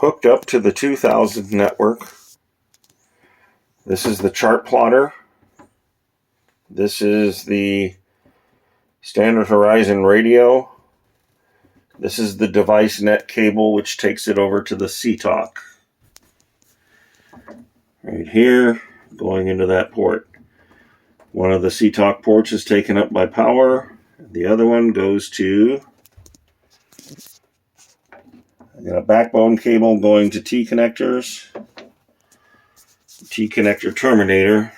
hooked up to the 2000 network. This is the chart plotter. This is the standard horizon radio. This is the device net cable, which takes it over to the CTOC. Right here, going into that port. One of the CTOC ports is taken up by power. The other one goes to a backbone cable going to T connectors. T connector terminator.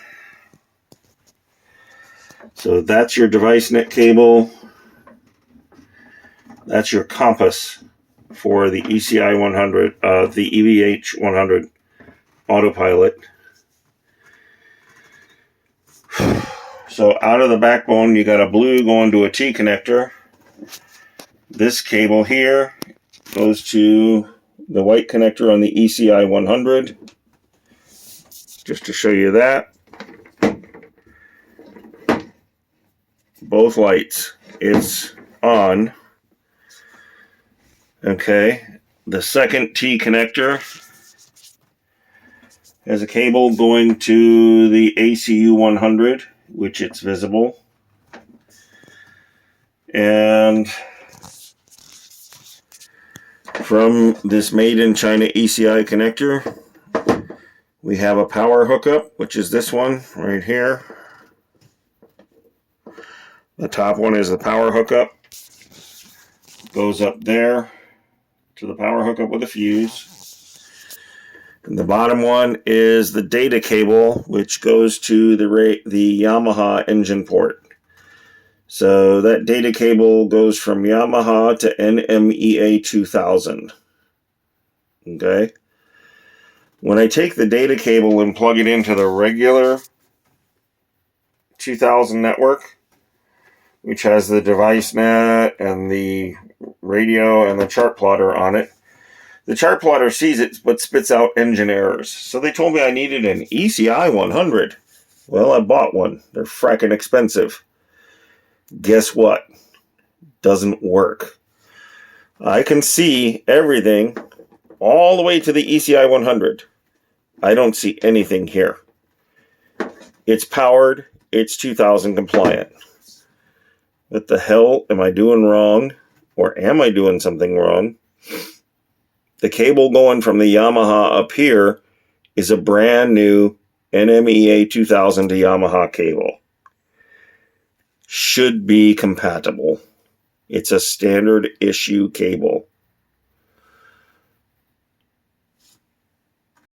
So that's your device net cable. That's your compass for the ECI-100, the EVH-100 autopilot. So out of the backbone, you got a blue going to a T connector. This cable here goes to the white connector on the ECI-100. Just to show you that. Both lights. It's on. Okay. The second T connector has a cable going to the ACU-100, which it's visible. And from this made in China ECI connector, we have a power hookup, which is this one right here. The top one is the power hookup. Goes up there to the power hookup with a fuse. And the bottom one is the data cable, which goes to the Yamaha engine port. So that data cable goes from Yamaha to NMEA 2000. Okay. When I take the data cable and plug it into the regular 2000 network, which has the device net and the radio and the chart plotter on it, the chart plotter sees it but spits out engine errors. So they told me I needed an ECI-100. Well, I bought one. They're fracking expensive. Guess what? Doesn't work. I can see everything all the way to the ECI-100. I don't see anything here. It's powered. It's 2000 compliant. What the hell am I doing wrong? Or am I doing something wrong? The cable going from the Yamaha up here is a brand new NMEA 2000 to Yamaha cable. Should be compatible. It's a standard issue cable.